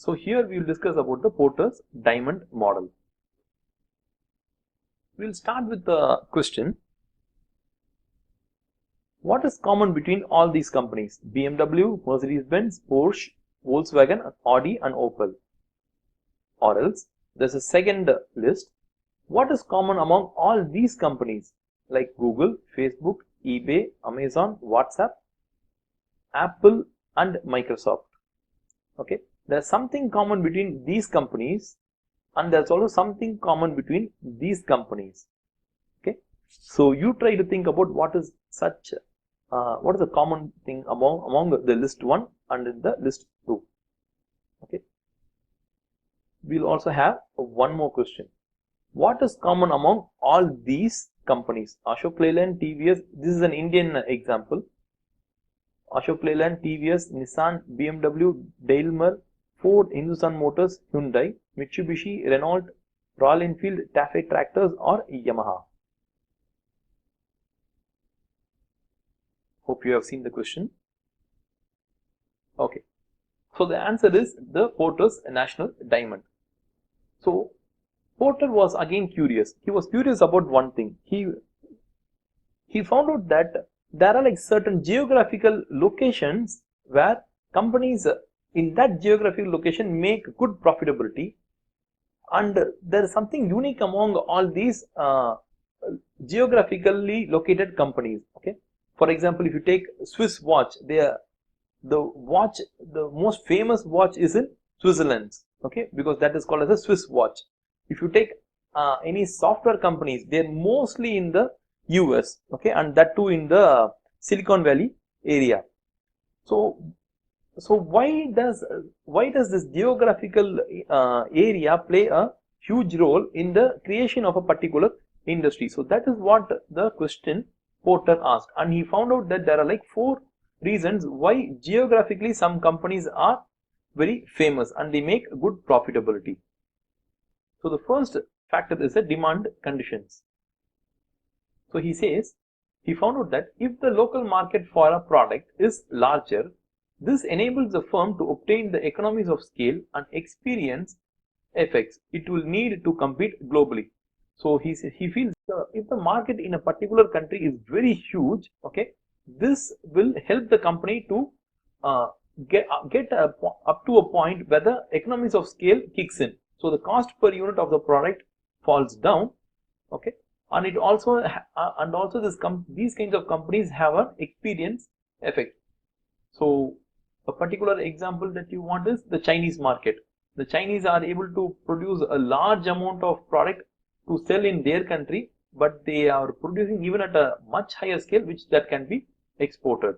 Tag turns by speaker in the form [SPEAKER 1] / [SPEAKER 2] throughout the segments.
[SPEAKER 1] So here we will discuss about the Porter's diamond model. We will start with the question. What is common between all these companies? BMW, Mercedes-Benz, Porsche, Volkswagen, Audi and Opel. Or else there's a second list. What is common among all these companies like Google, Facebook, eBay, Amazon, WhatsApp, Apple and Microsoft? Okay, there's something common between these companies and there's also something common between these companies. Okay, so you try to think about what is the common thing among the list 1 and the list 2. Okay, we'll also have one more question. What is common among all these companies? Ashok Leyland, TVS, this is an Indian example. Ashok Leyland, TVS, Nissan, BMW, Daimler, Ford, Hindustan Motors, Hyundai, Mitsubishi, Renault, Royal Enfield, Taffe Tractors or Yamaha. Hope you have seen the question. Okay, so the answer is the Porter's National Diamond. So Porter was again curious. He was curious about one thing. He found out that there are like certain geographical locations where companies in that geographical location make good profitability, and there is something unique among all these geographically located companies. Okay, for example, if you take Swiss watch, the most famous watch is in Switzerland. Okay, because that is called as a Swiss watch. If you take any software companies, they're mostly in the US, okay, and that too in the Silicon Valley area. So why does this geographical area play a huge role in the creation of a particular industry? So that is what the question Porter asked, and he found out that there are like 4 reasons why geographically some companies are very famous and they make good profitability. So the first factor is the demand conditions. So he says he found out that if the local market for a product is larger, this enables the firm to obtain the economies of scale and experience effects it will need to compete globally. So he feels if the market in a particular country is very huge, okay, this will help the company to get up to a point where the economies of scale kicks in. So the cost per unit of the product falls down, okay, and it also these kinds of companies have an experience effect. So a particular example that you want is the Chinese market. The Chinese are able to produce a large amount of product to sell in their country, but they are producing even at a much higher scale, which that can be exported.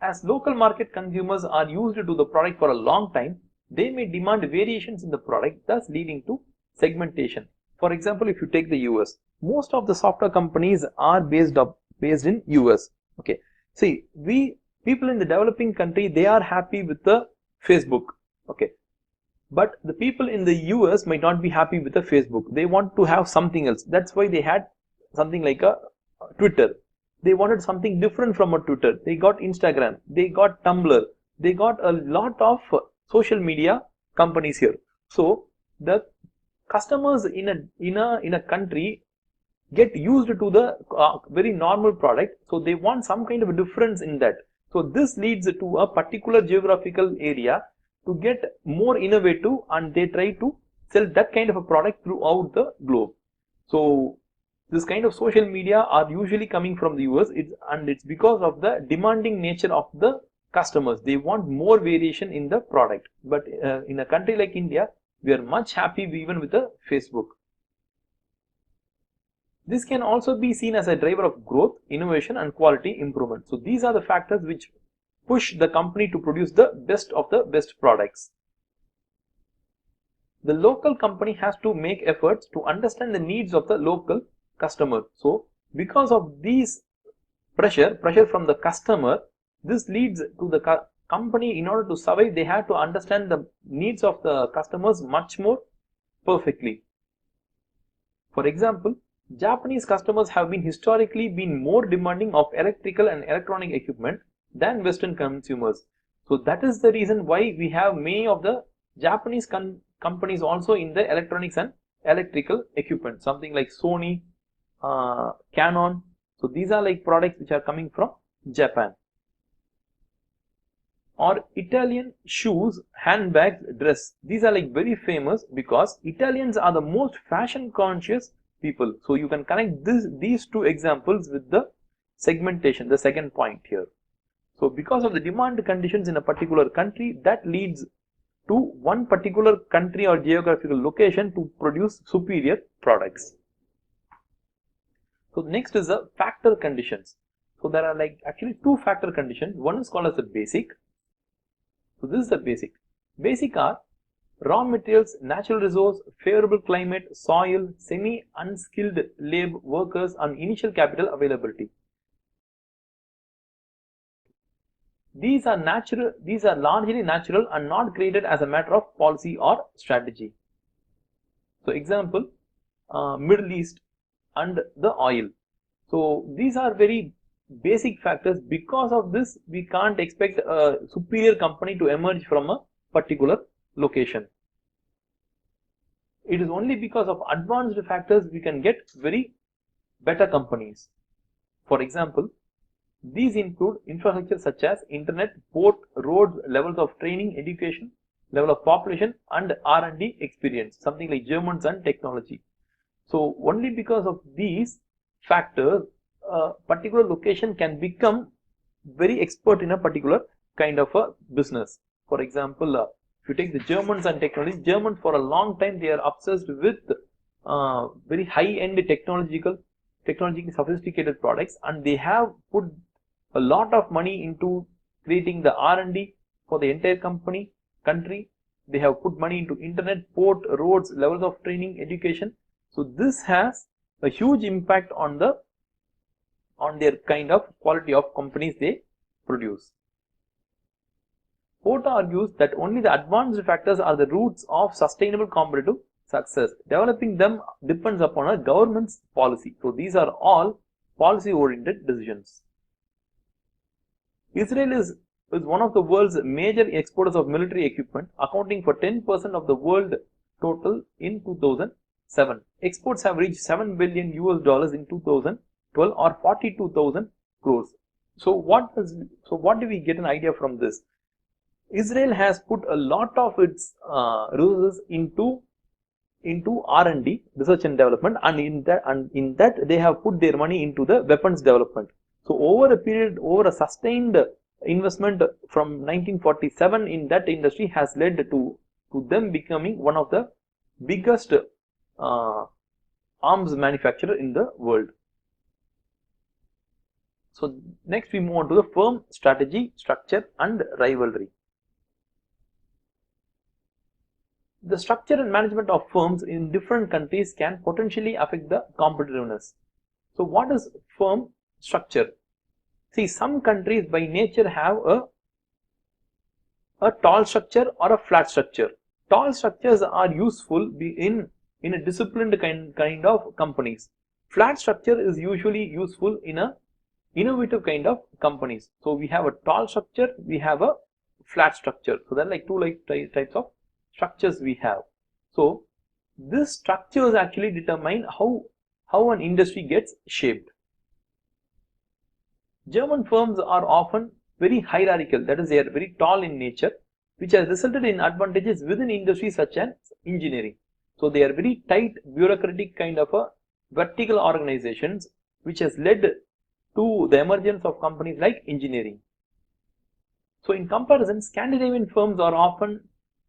[SPEAKER 1] As local market consumers are used to the product for a long time, they may demand variations in the product, thus leading to segmentation. For example, if you take the US, most of the software companies are based in US. Okay, see, people in the developing country, they are happy with the Facebook. Okay, but the people in the US might not be happy with the Facebook. They want to have something else. That's why they had something like a Twitter. They wanted something different from a Twitter. They got Instagram, they got Tumblr, they got a lot of social media companies here. So the customers in a country get used to the very normal product, so they want some kind of a difference in that. So this leads to a particular geographical area to get more innovative, and they try to sell that kind of a product throughout the globe. So this kind of social media are usually coming from the US, and it's because of the demanding nature of the customers. They want more variation in the product. But in a country like India, we are much happy even with the Facebook. This can also be seen as a driver of growth, innovation and quality improvement. So these are the factors which push the company to produce the best of the best products. The local company has to make efforts to understand the needs of the local customer. So because of these pressure from the customer, this leads to the company, in order to survive, they have to understand the needs of the customers much more perfectly. For example, Japanese customers have historically been more demanding of electrical and electronic equipment than Western consumers. So that is the reason why we have many of the Japanese companies also in the electronics and electrical equipment, something like Sony, Canon. So these are like products which are coming from Japan. Or Italian shoes, handbags, dress. These are like very famous because Italians are the most fashion conscious people. So you can connect these two examples with the segmentation, the second point here. So because of the demand conditions in a particular country, that leads to one particular country or geographical location to produce superior products. So next is the factor conditions. So there are like actually two factor conditions. One is called as the basic. So this is the basic. Basic are raw materials, natural resource, favorable climate, soil, semi-unskilled labor workers, and initial capital availability. These are largely natural and not created as a matter of policy or strategy. So example, Middle East and the oil. So these are very basic factors. Because of this, we can't expect a superior company to emerge from a particular location. It is only because of advanced factors we can get very better companies. For example, these include infrastructure such as internet, port, roads, levels of training, education, level of population, and R&D experience, something like Germans and technology. So only because of these factors, a particular location can become very expert in a particular kind of a business. For example, if you take the Germans and technology, Germans for a long time they are obsessed with very high-end technologically sophisticated products, and they have put a lot of money into creating the R&D for the entire country. They have put money into internet, port, roads, levels of training, education. So this has a huge impact on their kind of quality of companies they produce. Porter argues that only the advanced factors are the roots of sustainable competitive success. Developing them depends upon a government's policy. So these are all policy-oriented decisions. Israel is one of the world's major exporters of military equipment, accounting for 10% of the world total in 2007. Exports have reached $7 billion in 2012, or 42,000 crores. So what do we get an idea from this? Israel has put a lot of its resources into R&D, research and development, and in that they have put their money into the weapons development. So over a sustained investment from 1947 in that industry has led to them becoming one of the biggest arms manufacturer in the world. So next we move on to the firm strategy, structure, and rivalry. The structure and management of firms in different countries can potentially affect the competitiveness. So what is firm structure? See, some countries by nature have a tall structure or a flat structure. Tall structures are useful in a disciplined kind of companies. Flat structure is usually useful in a innovative kind of companies. So we have a tall structure, we have a flat structure. So there are like two types of structures we have. So these structures actually determine how an industry gets shaped. German firms are often very hierarchical, that is, they are very tall in nature, which has resulted in advantages within industries such as engineering. So they are very tight, bureaucratic kind of a vertical organizations, which has led to the emergence of companies like engineering. So in comparison, Scandinavian firms are often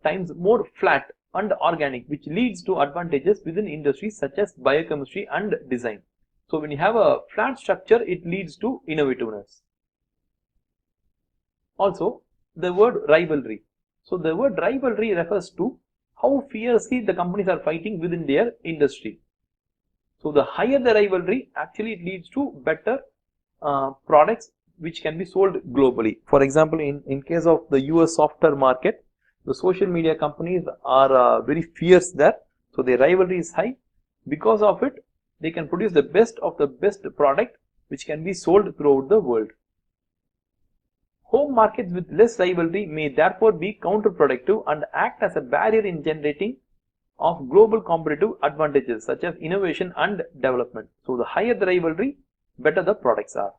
[SPEAKER 1] times more flat and organic, which leads to advantages within industries such as biochemistry and design. So when you have a flat structure, it leads to innovativeness. Also, the word rivalry. So the word rivalry refers to how fiercely the companies are fighting within their industry. So the higher the rivalry, actually it leads to better products which can be sold globally. For example, in case of the US software market, the social media companies are very fierce there. So their rivalry is high. Because of it, they can produce the best of the best product which can be sold throughout the world. Home markets with less rivalry may therefore be counterproductive and act as a barrier in generating of global competitive advantages such as innovation and development. So the higher the rivalry, better the products are.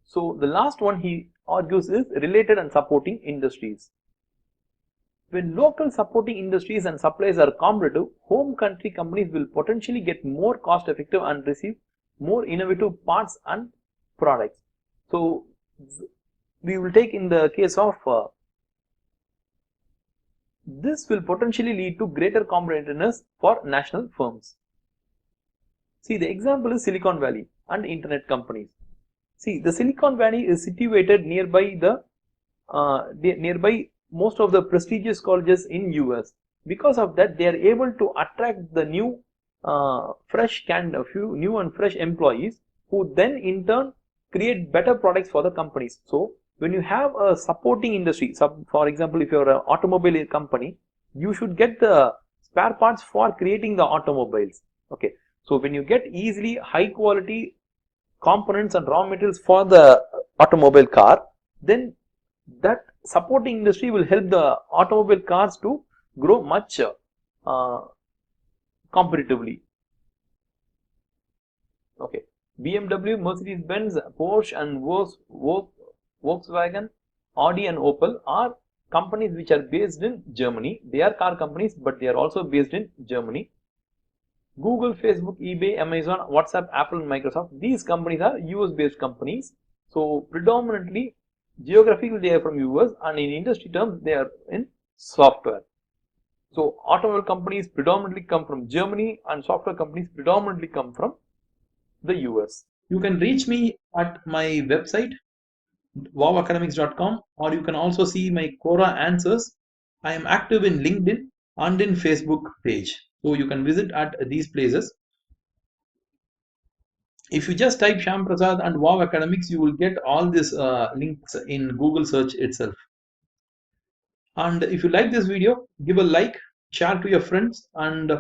[SPEAKER 1] So the last one he argues is related and supporting industries. When local supporting industries and supplies are competitive, home country companies will potentially get more cost effective and receive more innovative parts and products. So we will take in the case of this will potentially lead to greater competitiveness for national firms. See, the example is Silicon Valley and internet companies. See, the Silicon Valley is situated nearby nearby most of the prestigious colleges in US. Because of that, they are able to attract the new a few new and fresh employees who then in turn create better products for the companies. So when you have a supporting industry, for example, if you're an automobile company, you should get the spare parts for creating the automobiles. Okay, so when you get easily high quality components and raw materials for the automobile car, then that supporting industry will help the automobile cars to grow much competitively. Okay, BMW, Mercedes-Benz, Porsche and Volkswagen, Audi and Opel are companies which are based in Germany. They are car companies, but they are also based in Germany. Google, Facebook, eBay, Amazon, WhatsApp, Apple and Microsoft, these companies are US based companies. So predominantly geographically they are from US, and in industry terms they are in software. So automobile companies predominantly come from Germany and software companies predominantly come from the US. You can reach me at my website wowacademics.com, or you can also see my Quora answers. I am active in LinkedIn and in Facebook page. So you can visit at these places. If you just type Shyam Prasad and Wow Academics, you will get all these links in Google search itself. And if you like this video, give a like, share to your friends, and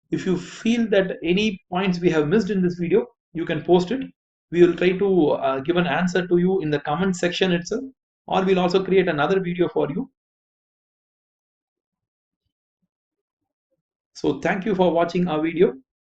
[SPEAKER 1] if you feel that any points we have missed in this video, you can post it. We will try to give an answer to you in the comment section itself, or we'll also create another video for you. So thank you for watching our video.